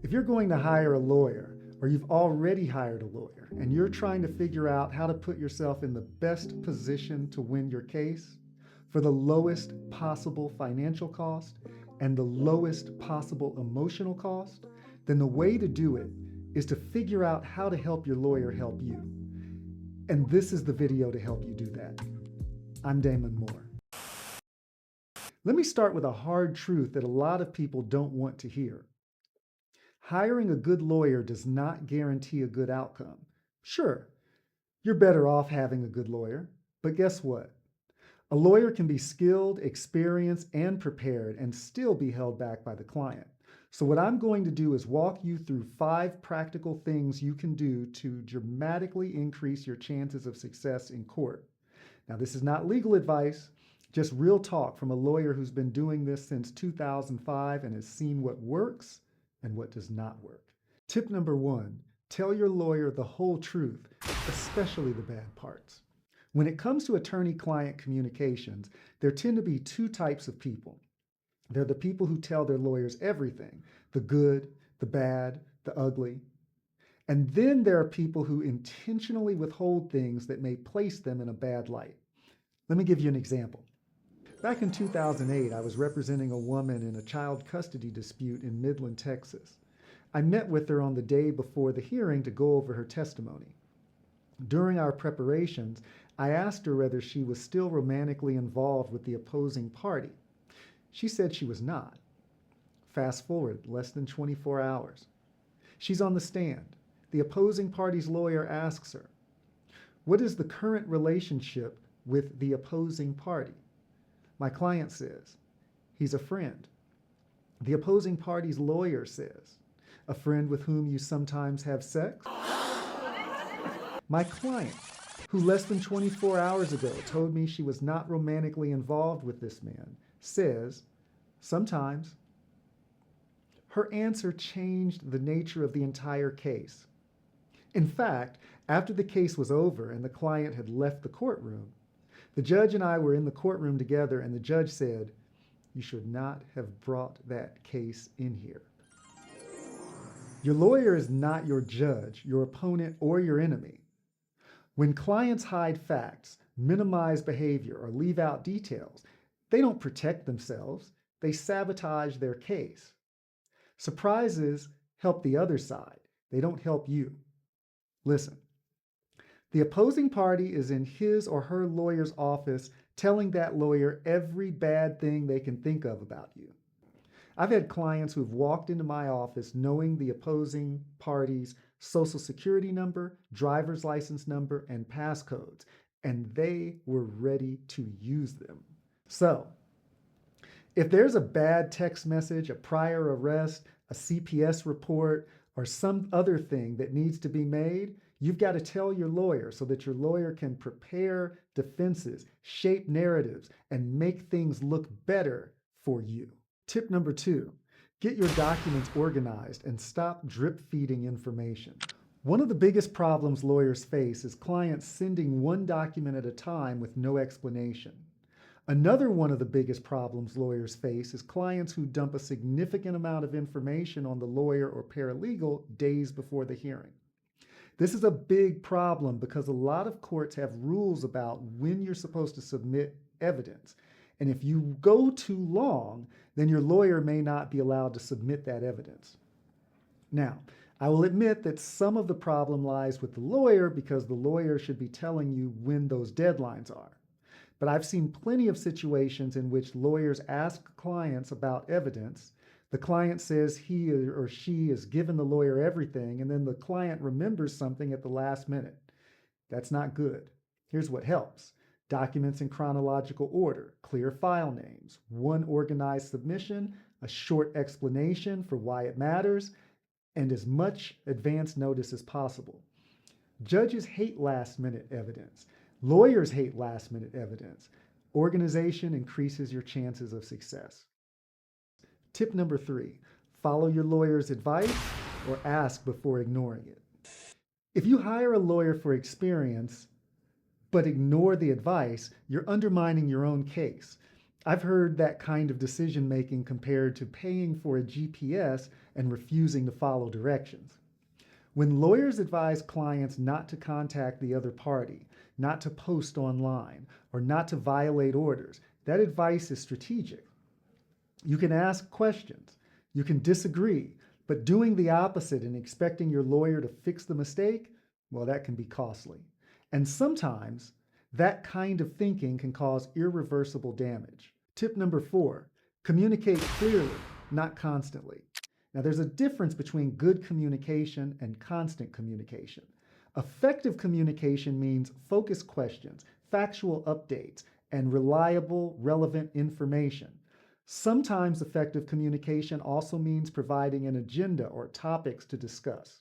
If you're going to hire a lawyer, or you've already hired a lawyer, and you're trying to figure out how to put yourself in the best position to win your case for the lowest possible financial cost and the lowest possible emotional cost, then the way to do it is to figure out how to help your lawyer help you. And this is the video to help you do that. I'm Damon Moore. Let me start with a hard truth that a lot of people don't want to hear. Hiring a good lawyer does not guarantee a good outcome. Sure, you're better off having a good lawyer, but guess what? A lawyer can be skilled, experienced, and prepared and still be held back by the client. So what I'm going to do is walk you through 5 practical things you can do to dramatically increase your chances of success in court. Now, this is not legal advice, just real talk from a lawyer who's been doing this since 2005 and has seen what works and what does not work. Tip number 1, tell your lawyer the whole truth, especially the bad parts. When it comes to attorney-client communications, there tend to be 2 types of people. They're the people who tell their lawyers everything, the good, the bad, the ugly. And then there are people who intentionally withhold things that may place them in a bad light. Let me give you an example. Back in 2008, I was representing a woman in a child custody dispute in Midland, Texas. I met with her on the day before the hearing to go over her testimony. During our preparations, I asked her whether she was still romantically involved with the opposing party. She said she was not. Fast forward less than 24 hours. She's on the stand. The opposing party's lawyer asks her, "What is the current relationship with the opposing party?" My client says, "He's a friend." The opposing party's lawyer says, "A friend with whom you sometimes have sex?" My client, who less than 24 hours ago told me she was not romantically involved with this man, says, "Sometimes." Her answer changed the nature of the entire case. In fact, after the case was over and the client had left the courtroom, the judge and I were in the courtroom together, and the judge said, "You should not have brought that case in here." Your lawyer is not your judge, your opponent, or your enemy. When clients hide facts, minimize behavior, or leave out details, they don't protect themselves, they sabotage their case. Surprises help the other side, they don't help you. Listen. The opposing party is in his or her lawyer's office telling that lawyer every bad thing they can think of about you. I've had clients who've walked into my office knowing the opposing party's social security number, driver's license number, and passcodes, and they were ready to use them. So, if there's a bad text message, a prior arrest, a CPS report, or some other thing that needs to be made, you've got to tell your lawyer so that your lawyer can prepare defenses, shape narratives, and make things look better for you. Tip number 2, get your documents organized and stop drip feeding information. One of the biggest problems lawyers face is clients sending one document at a time with no explanation. Another one of the biggest problems lawyers face is clients who dump a significant amount of information on the lawyer or paralegal days before the hearing. This is a big problem because a lot of courts have rules about when you're supposed to submit evidence. And if you go too long, then your lawyer may not be allowed to submit that evidence. Now, I will admit that some of the problem lies with the lawyer because the lawyer should be telling you when those deadlines are. But I've seen plenty of situations in which lawyers ask clients about evidence. The client says he or she has given the lawyer everything, and then the client remembers something at the last minute. That's not good. Here's what helps. Documents in chronological order, clear file names, one organized submission, a short explanation for why it matters, and as much advance notice as possible. Judges hate last-minute evidence. Lawyers hate last-minute evidence. Organization increases your chances of success. Tip number 3, follow your lawyer's advice or ask before ignoring it. If you hire a lawyer for experience, but ignore the advice, you're undermining your own case. I've heard that kind of decision making compared to paying for a GPS and refusing to follow directions. When lawyers advise clients not to contact the other party, not to post online, or not to violate orders, that advice is strategic. You can ask questions, you can disagree, but doing the opposite and expecting your lawyer to fix the mistake, well, that can be costly. And sometimes that kind of thinking can cause irreversible damage. Tip number 4, communicate clearly, not constantly. Now, there's a difference between good communication and constant communication. Effective communication means focused questions, factual updates, and reliable, relevant information. Sometimes effective communication also means providing an agenda or topics to discuss.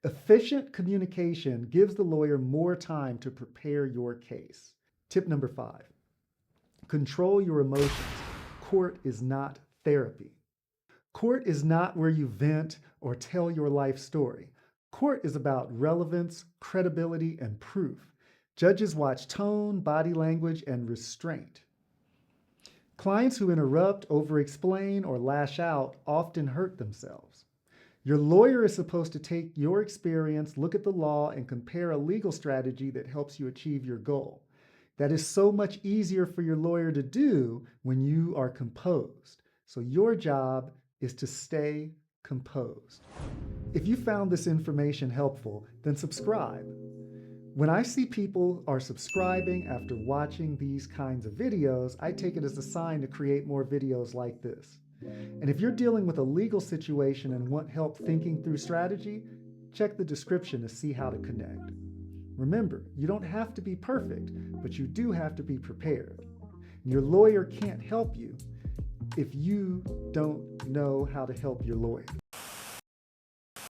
Efficient communication gives the lawyer more time to prepare your case. Tip number 5, control your emotions. Court is not therapy. Court is not where you vent or tell your life story. Court is about relevance, credibility, and proof. Judges watch tone, body language, and restraint. Clients who interrupt, over-explain, or lash out often hurt themselves. Your lawyer is supposed to take your experience, look at the law, and compare a legal strategy that helps you achieve your goal. That is so much easier for your lawyer to do when you are composed. So your job is to stay composed. If you found this information helpful, then subscribe. When I see people are subscribing after watching these kinds of videos, I take it as a sign to create more videos like this. And if you're dealing with a legal situation and want help thinking through strategy, check the description to see how to connect. Remember, you don't have to be perfect, but you do have to be prepared. Your lawyer can't help you if you don't know how to help your lawyer.